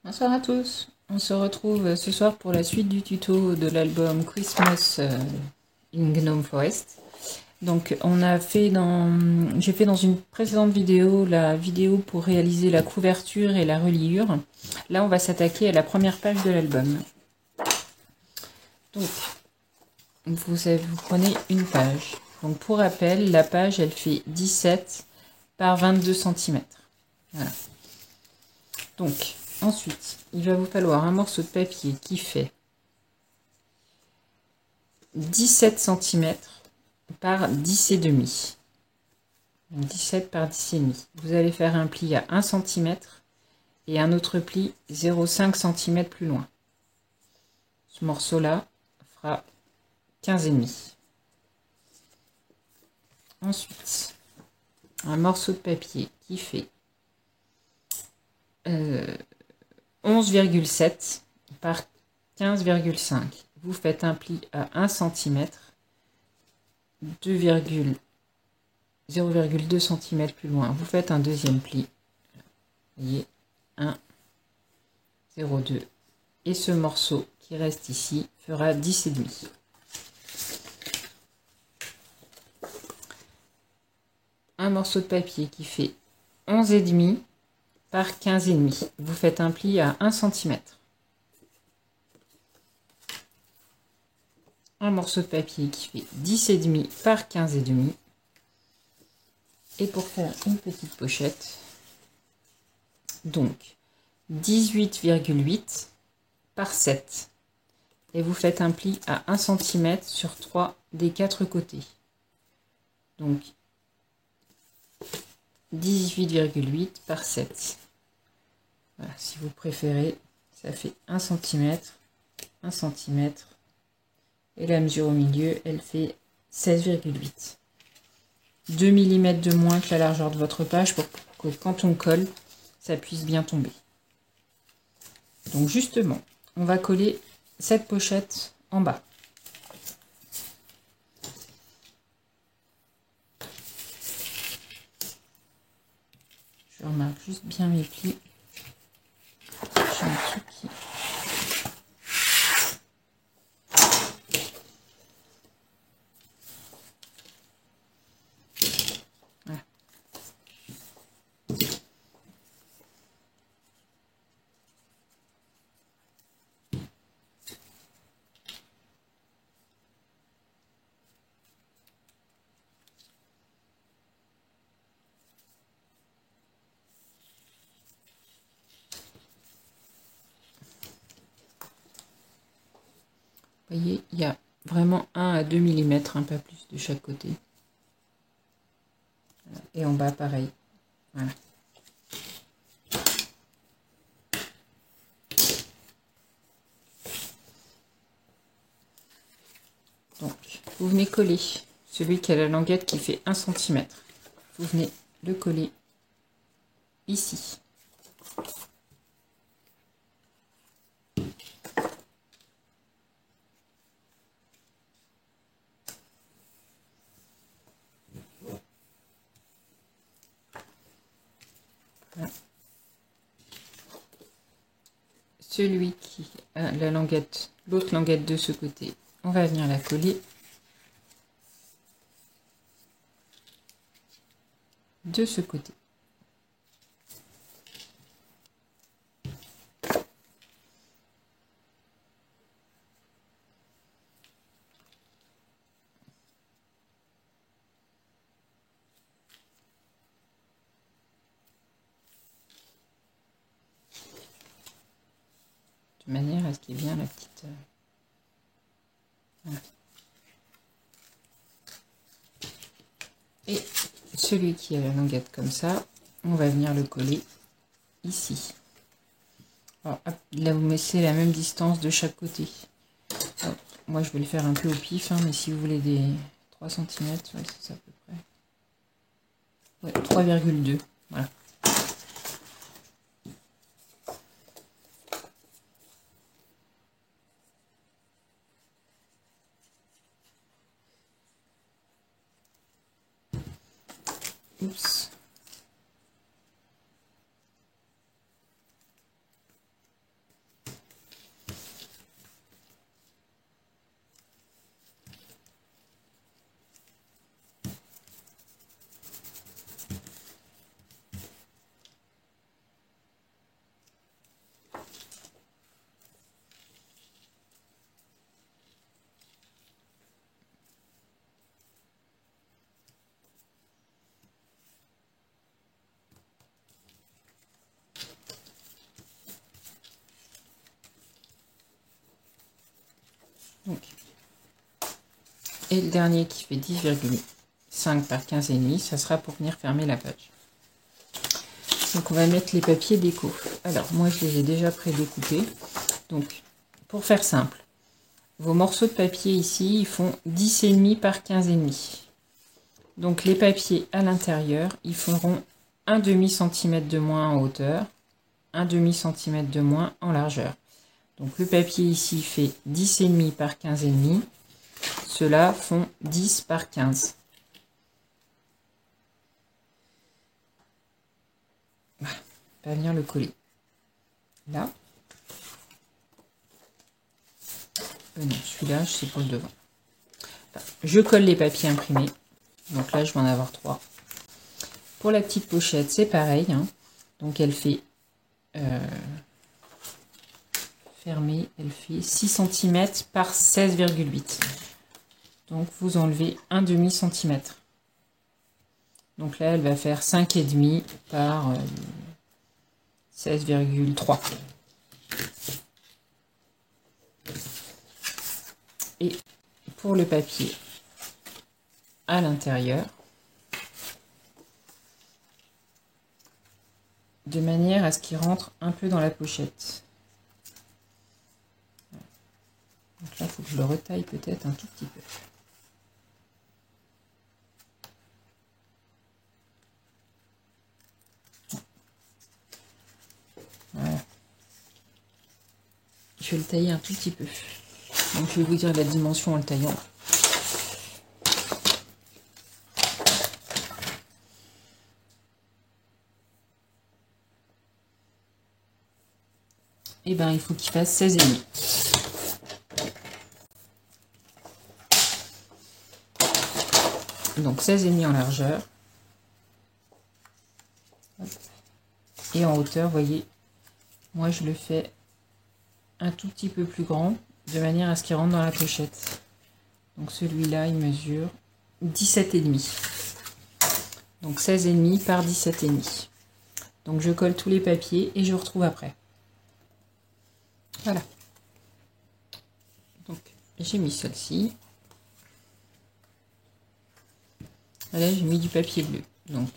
Bonsoir à tous, on se retrouve ce soir pour la suite du tuto de l'album Christmas in Gnome Forest. Donc j'ai fait dans une précédente vidéo la vidéo pour réaliser la couverture et la reliure. Là on va s'attaquer à la première page de l'album. Donc vous prenez une page. Donc pour rappel, la page elle fait 17 par 22 cm. Voilà. Donc ensuite, il va vous falloir un morceau de papier qui fait 17 cm par 10 et demi. 17 par 10 et demi. Vous allez faire un pli à 1 cm et un autre pli 0,5 cm plus loin. Ce morceau-là fera 15 et demi. Ensuite, un morceau de papier qui fait 11,7 par 15,5. Vous faites un pli à 1 cm, 0,2 cm plus loin. Vous faites un deuxième pli. Vous voyez, 1, 0,2. Et ce morceau qui reste ici fera 10 et demi. Un morceau de papier qui fait 11 et demi par 15 et demi. Vous faites un pli à 1 cm. Un morceau de papier qui fait 10 et demi par 15 et demi. Et pour faire une petite pochette, donc 18,8 par 7. Et vous faites un pli à 1 cm sur 3 des 4 côtés. Donc 18,8 par 7. Voilà, si vous préférez, ça fait 1 cm, 1 cm. Et la mesure au milieu, elle fait 16,8. 2 mm de moins que la largeur de votre page pour que quand on colle, ça puisse bien tomber. Donc justement, on va coller cette pochette en bas. Je remarque juste bien mes plis. J'ai un truc qui... Voilà. Vous voyez, il y a vraiment 1 à 2 mm, un peu plus de chaque côté. Et en bas, pareil. Voilà. Donc, vous venez coller celui qui a la languette qui fait 1 cm. Vous venez le coller ici. Voilà. Celui qui a la languette, l'autre languette de ce côté, on va venir la coller de ce côté. De manière à ce qu'il y ait bien la petite... Voilà. Et celui qui a la languette comme ça, on va venir le coller ici. Alors, hop, là, vous mettez la même distance de chaque côté. Hop, moi, je vais le faire un peu au pif, hein, mais si vous voulez des 3 cm, ouais, c'est ça à peu près. Ouais, 3,2. Voilà. Oups. Donc, et le dernier qui fait 10,5 par 15,5, ça sera pour venir fermer la page. Donc on va mettre les papiers déco. Alors moi je les ai déjà pré-découpés. Donc pour faire simple, vos morceaux de papier ici, ils font 10,5 par 15,5. Donc les papiers à l'intérieur, ils feront un demi-centimètre de moins en hauteur, un demi-centimètre de moins en largeur. Donc le papier ici fait 10,5 par 15,5. Ceux-là font 10 par 15. Voilà, on va venir le coller. Là. Non, celui-là, c'est pour le devant. Enfin, je colle les papiers imprimés. Donc là, je vais en avoir 3. Pour la petite pochette, c'est pareil. Hein. Donc elle fait fermée, elle fait 6 cm par 16,8. Donc vous enlevez un demi-centimètre. Donc là, elle va faire 5,5 par 16,3. Et pour le papier à l'intérieur, de manière à ce qu'il rentre un peu dans la pochette. Donc là, il faut que je le retaille peut-être un tout petit peu. Voilà. Je vais le tailler un tout petit peu. Donc je vais vous dire la dimension en le taillant. Et ben il faut qu'il fasse 16,5. Donc 16,5 en largeur. Et en hauteur, vous voyez, moi je le fais un tout petit peu plus grand, de manière à ce qu'il rentre dans la pochette. Donc celui-là, il mesure 17,5. Donc 16,5 par 17,5. Donc je colle tous les papiers et je retrouve après. Voilà. Donc j'ai mis celle-ci. Là j'ai mis du papier bleu. Donc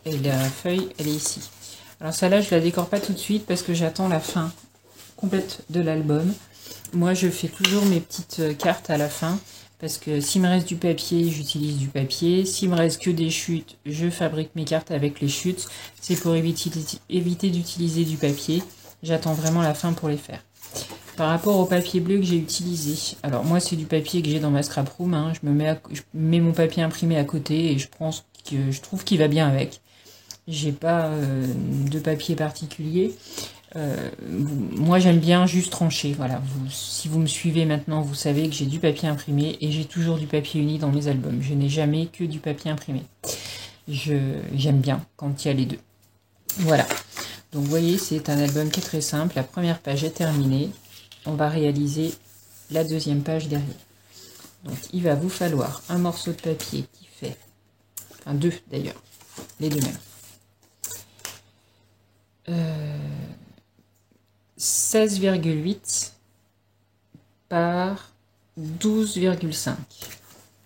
la feuille, elle est ici. Alors celle-là, je la décore pas tout de suite parce que j'attends la fin complète de l'album. Moi, je fais toujours mes petites cartes à la fin parce que s'il me reste du papier, j'utilise du papier. S'il me reste que des chutes, je fabrique mes cartes avec les chutes. C'est pour éviter d'utiliser du papier. J'attends vraiment la fin pour les faire. Par rapport au papier bleu que j'ai utilisé, alors moi c'est du papier que j'ai dans ma scrap room, hein. Je mets mon papier imprimé à côté et je trouve qu'il va bien avec. J'ai pas de papier particulier. Moi j'aime bien juste trancher. Voilà. Si vous me suivez maintenant, vous savez que j'ai du papier imprimé et j'ai toujours du papier uni dans mes albums. Je n'ai jamais que du papier imprimé. J'aime bien quand il y a les deux. Voilà. Donc vous voyez, c'est un album qui est très simple. La première page est terminée. On va réaliser la deuxième page derrière. Donc il va vous falloir un morceau de papier qui fait, enfin deux d'ailleurs, les deux mêmes. 16,8 par 12,5.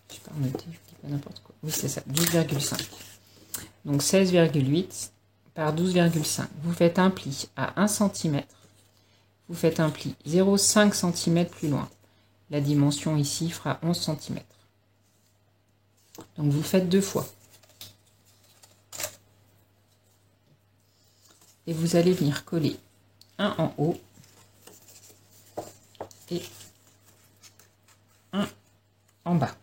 Je sais pas noter, je dis pas n'importe quoi. Oui, c'est ça, 12,5. Donc 16,8 par 12,5. Vous faites un pli à 1 cm. Vous faites un pli 0,5 cm plus loin. La dimension ici fera 11 cm. Donc vous le faites deux fois. Et vous allez venir coller un en haut et un en bas.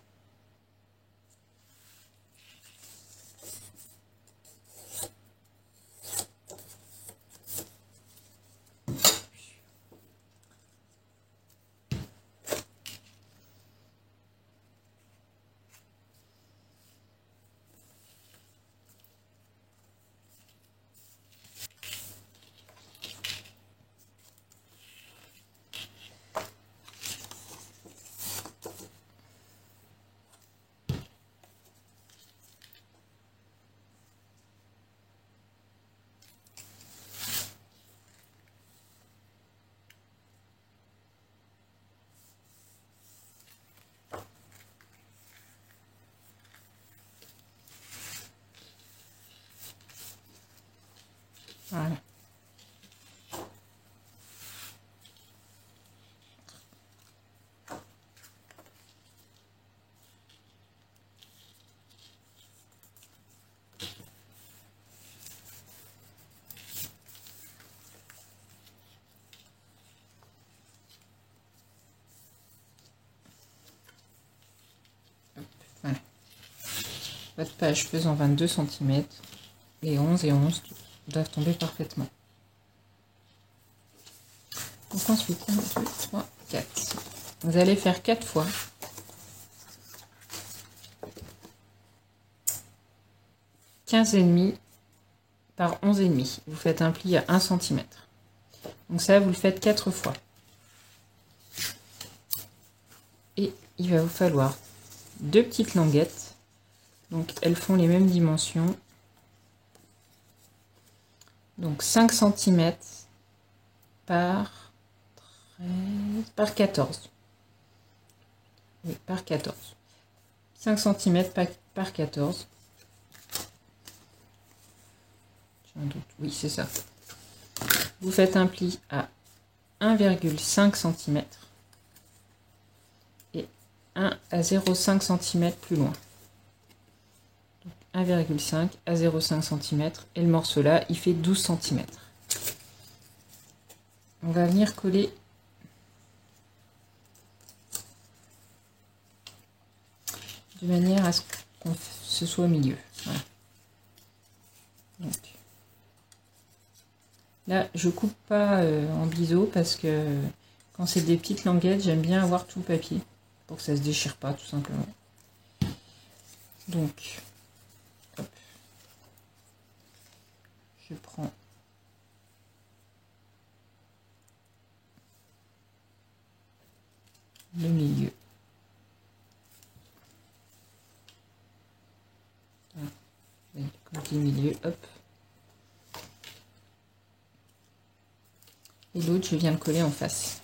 Voilà. Voilà. Votre page faisant 22 cm, les 11 et 11 doivent tomber parfaitement. Donc ensuite, 1, 2, 3, 4. Vous allez faire 4 fois. « 15,5 par 11,5. Vous faites un pli à 1 cm. Donc ça, vous le faites 4 fois. Et il va vous falloir 2 petites languettes. Donc elles font les mêmes dimensions. Donc 5 cm par 14. Oui, par 14. 5 cm par 14. J'ai un doute. Oui, c'est ça. Vous faites un pli à 1,5 cm et 1 à 0,5 cm plus loin. 1,5 à 0,5 cm et le morceau là, il fait 12 cm. On va venir coller de manière à ce que ce soit au milieu. Voilà. Donc, là, je coupe pas en biseau parce que quand c'est des petites languettes, j'aime bien avoir tout le papier pour que ça se déchire pas tout simplement. Donc, hop. Je prends le milieu. Voilà. Côté milieu, hop. Et l'autre, je viens le coller en face.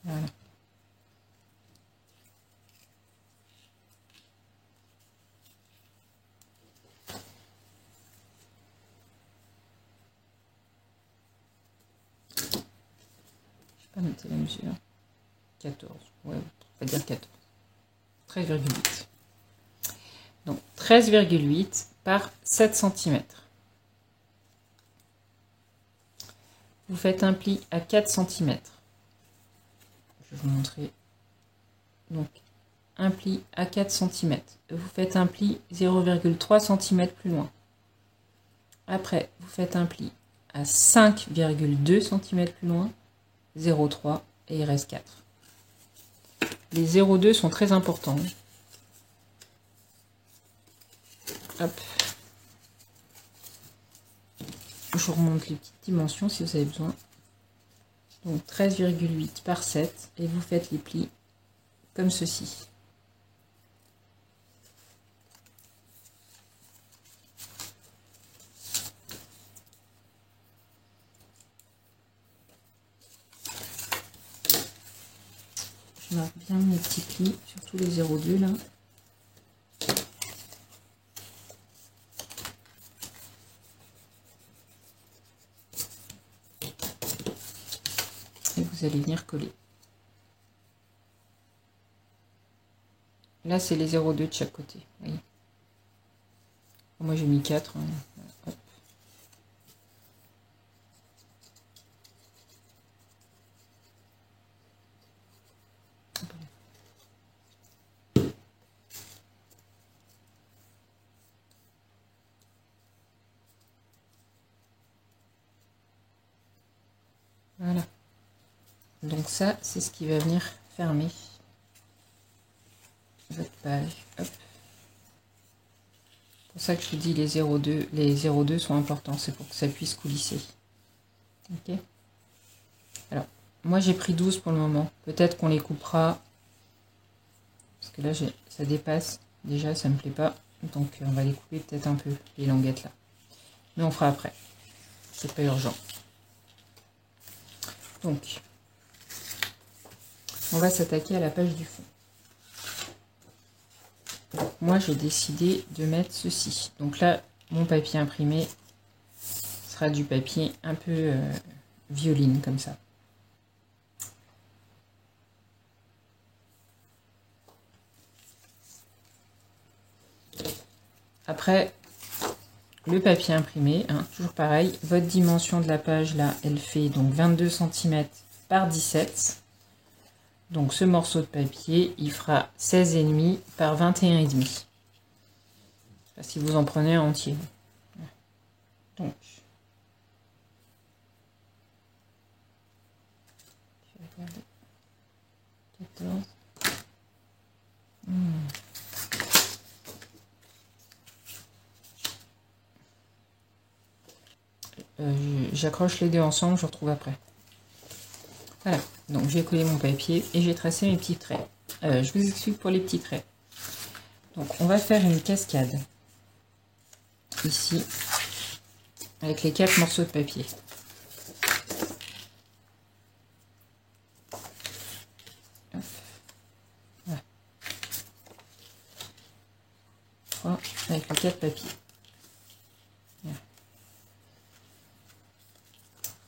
Voilà. Je vais pas noter la mesure. 14. Ouais, on va dire 14. 13,8. Donc 13,8 par 7 cm. Vous faites un pli à 4 cm. Je vais vous montrer. Donc un pli à 4 cm. Vous faites un pli 0,3 cm plus loin. Après, vous faites un pli à 5,2 cm plus loin. 0,3 et il reste 4. Les 0,2 sont très importants. Hop. Je vous remonte les petites dimensions si vous avez besoin. Donc 13,8 par 7 et vous faites les plis comme ceci. Je marque bien mes petits plis, surtout les 0,2 là. Et vous allez venir coller. Là, c'est les 0,2 de chaque côté. Vous voyez. Moi, j'ai mis 4. Hein. Hop. Voilà. Donc ça, c'est ce qui va venir fermer votre page. Hop. C'est pour ça que je vous dis les 0,2 sont importants, c'est pour que ça puisse coulisser. Ok. Alors, moi j'ai pris 12 pour le moment. Peut-être qu'on les coupera Parce que là, ça dépasse. Déjà, ça me plaît pas. Donc, on va les couper peut-être un peu, les languettes là. Mais on fera après. C'est pas urgent. Donc, on va s'attaquer à la page du fond. Donc, moi, j'ai décidé de mettre ceci. Donc là, mon papier imprimé sera du papier un peu violine, comme ça. Après, le papier imprimé, hein, toujours pareil, votre dimension de la page, là, elle fait donc 22 cm par 17. Donc ce morceau de papier, il fera 16,5 par 21,5. Si vous en prenez un entier. Donc, je vais regarder. 14. J'accroche les deux ensemble, je retrouve après. Voilà, donc j'ai collé mon papier et j'ai tracé mes petits traits. Je vous explique pour les petits traits. Donc on va faire une cascade ici avec les 4 morceaux de papier. Hop. Voilà. 3 avec les 4 papiers. Voilà.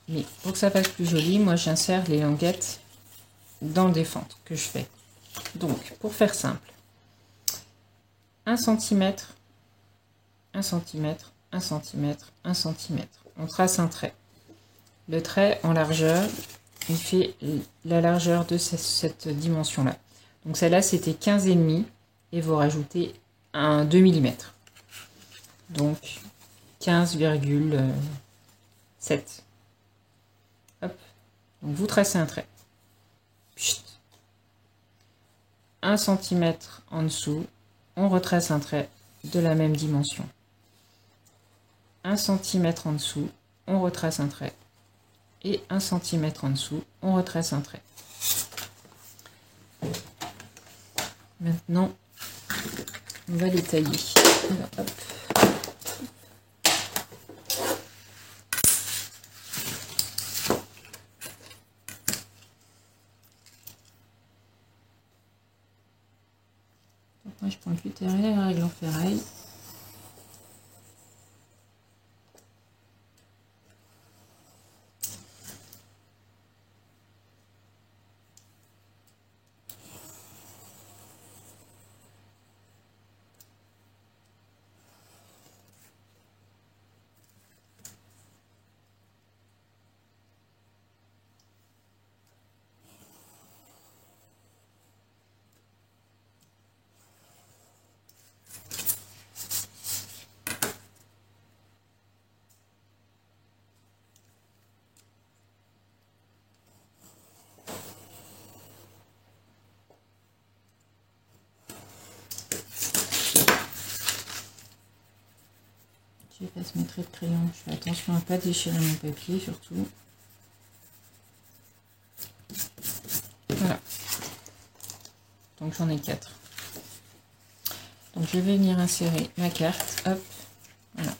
Mais pour que ça fasse plus joli, moi j'insère les languettes dans des fentes que je fais. Donc pour faire simple, 1 cm, 1 cm, 1 cm, 1 cm. On trace un trait. Le trait en largeur, il fait la largeur de cette dimension-là. Donc celle-là, c'était 15,5 et vous rajoutez un 2 mm. Donc 15,7. Hop. Donc vous tracez un trait. Chut. 1 cm en dessous, on retrace un trait de la même dimension. 1 cm en dessous, on retrace un trait. Et 1 cm en dessous, on retrace un trait. Maintenant, on va les tailler. Alors, hop. Donc, moi, je prends le cutter et la règle en ferraille. Je passe mes traits de crayon. Je fais attention à ne pas déchirer mon papier, surtout. Voilà. Donc j'en ai 4. Donc je vais venir insérer ma carte. Hop. Voilà.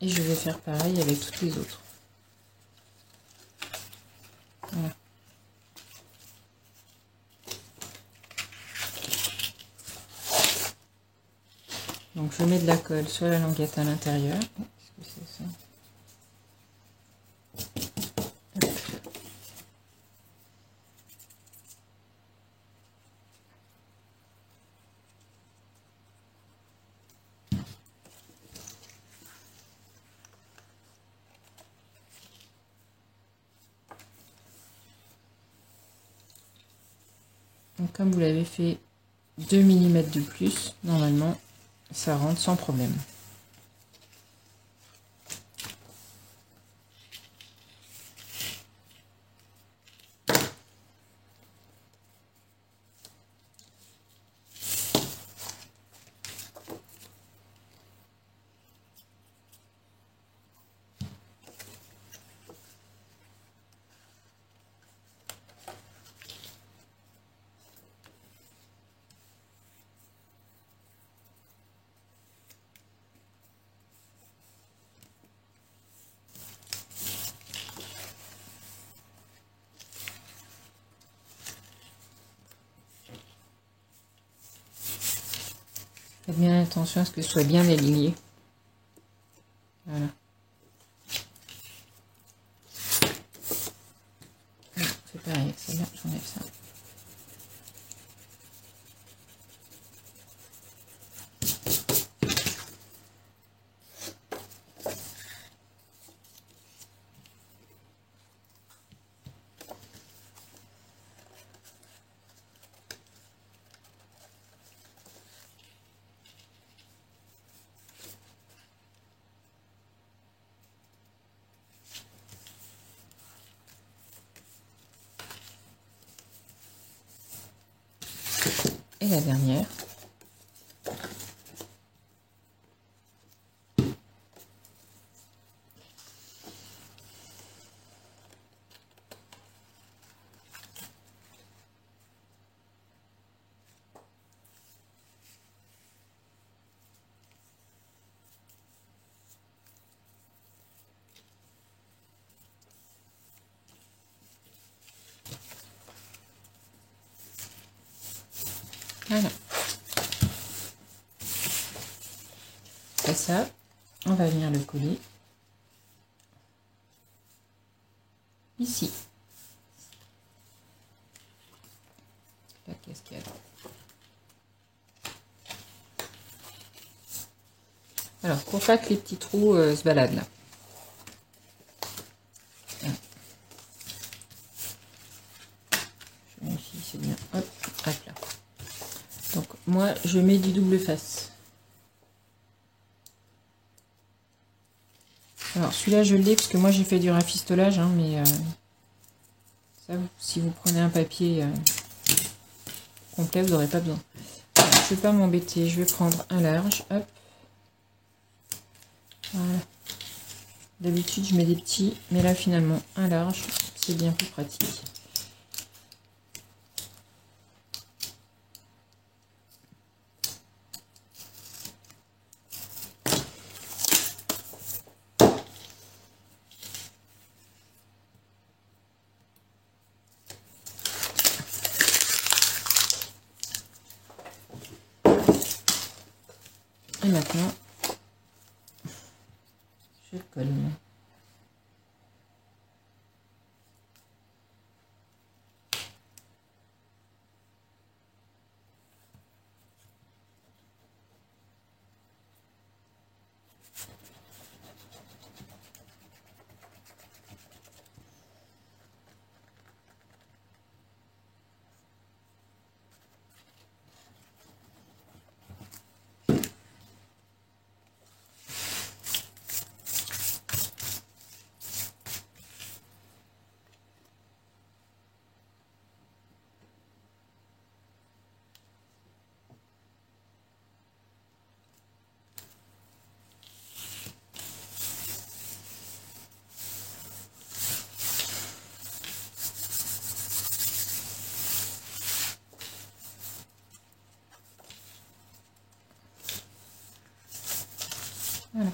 Et je vais faire pareil avec toutes les autres. Voilà. Donc je mets de la colle sur la languette à l'intérieur. Qu'est-ce que c'est ça? Donc comme vous l'avez fait 2 mm de plus, normalement ça rentre sans problème. Faites bien attention à ce que ce soit bien aligné. Voilà. C'est pareil avec celle-là, j'enlève ça. Et la dernière. Voilà. Après ça, on va venir le coller ici. La cascade. Alors, pour pas que les petits trous se baladent là. Je vérifie, c'est bien. Hop, hop là. Donc, moi, je mets du double face. Alors, celui-là, je l'ai parce que moi, j'ai fait du rafistolage, hein, mais ça, si vous prenez un papier complet, vous n'aurez pas besoin. Alors, je ne vais pas m'embêter, je vais prendre un large. Hop. Voilà. D'habitude, je mets des petits, mais là, finalement, un large, c'est bien plus pratique. Et maintenant, je colle. Voilà.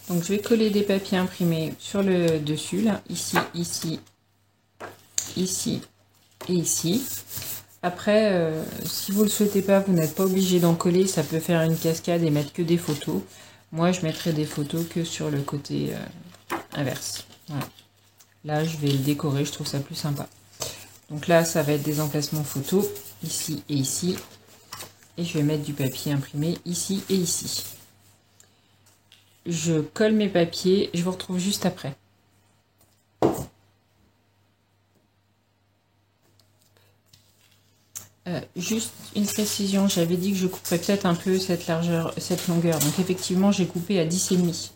Donc je vais coller des papiers imprimés sur le dessus, là, ici, ici, ici et ici. Après, si vous ne le souhaitez pas, vous n'êtes pas obligé d'en coller, ça peut faire une cascade et mettre que des photos. Moi, je mettrai des photos que sur le côté inverse. Voilà. Là, je vais le décorer, je trouve ça plus sympa. Donc là, ça va être des emplacements photos, ici et ici. Et je vais mettre du papier imprimé ici et ici. Je colle mes papiers, je vous retrouve juste après. Juste une précision, j'avais dit que je couperais peut-être un peu cette largeur, cette longueur. Donc effectivement, j'ai coupé à 10,5.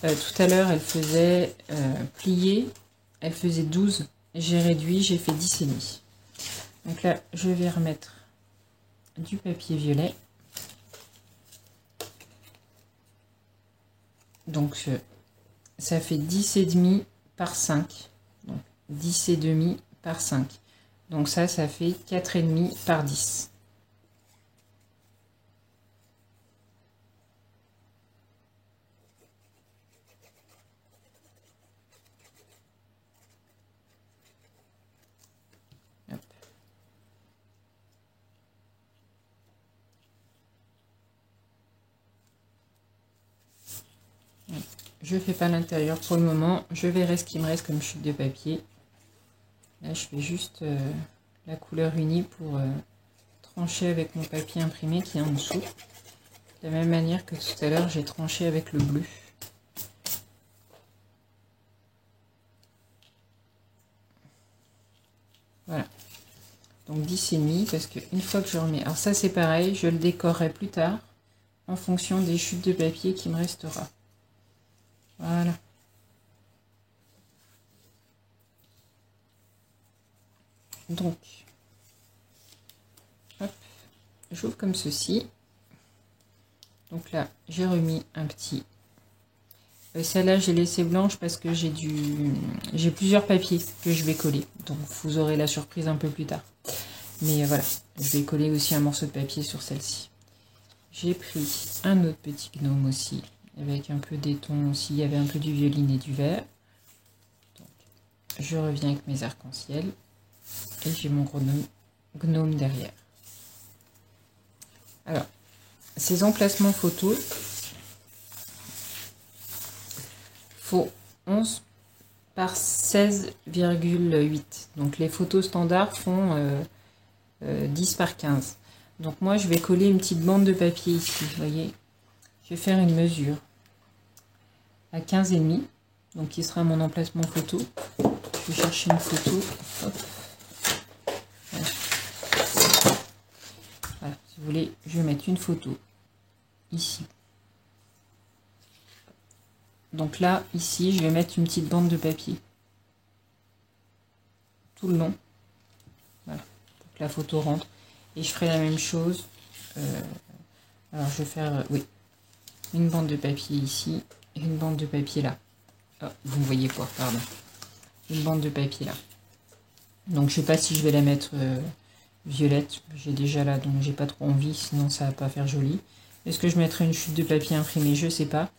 Tout à l'heure, elle faisait plier, elle faisait 12. J'ai réduit, j'ai fait 10,5. Donc là, je vais remettre du papier violet. Donc ça fait 10,5 par 5. Donc 10,5 par 5. Donc ça fait 4,5 par 10. Hop. Je fais pas l'intérieur pour le moment. Je verrai ce qu'il me reste comme chute de papier. Là, je fais juste la couleur unie pour trancher avec mon papier imprimé qui est en dessous. De la même manière que tout à l'heure, j'ai tranché avec le bleu. Voilà. Donc 10,5 parce qu'une fois que je remets... Alors ça, c'est pareil, je le décorerai plus tard en fonction des chutes de papier qui me restera. Voilà. Donc, hop, j'ouvre comme ceci. Donc là, j'ai remis un petit. Celle-là, j'ai laissé blanche parce que j'ai plusieurs papiers que je vais coller. Donc, vous aurez la surprise un peu plus tard. Mais voilà, je vais coller aussi un morceau de papier sur celle-ci. J'ai pris un autre petit gnome aussi, avec un peu des tons aussi. Il y avait un peu du violine et du vert. Donc, je reviens avec mes arcs-en-ciel. Et j'ai mon gros gnome derrière. Alors, ces emplacements photos, faut 11 par 16,8. Donc les photos standards font 10 par 15. Donc moi je vais coller une petite bande de papier ici, vous voyez. Je vais faire une mesure à 15,5. Donc qui sera mon emplacement photo. Je vais chercher une photo. Hop. Voilà. Voilà, si vous voulez, je vais mettre une photo ici. Donc là, ici, je vais mettre une petite bande de papier tout le long. Voilà, pour que la photo rentre. Et je ferai la même chose. Alors, je vais faire, oui, une bande de papier ici et une bande de papier là. Oh, vous ne voyez pas, pardon. Une bande de papier là. Donc, je sais pas si je vais la mettre violette. J'ai déjà là, donc j'ai pas trop envie, sinon ça va pas faire joli. Est-ce que je mettrai une chute de papier imprimé? Je sais pas.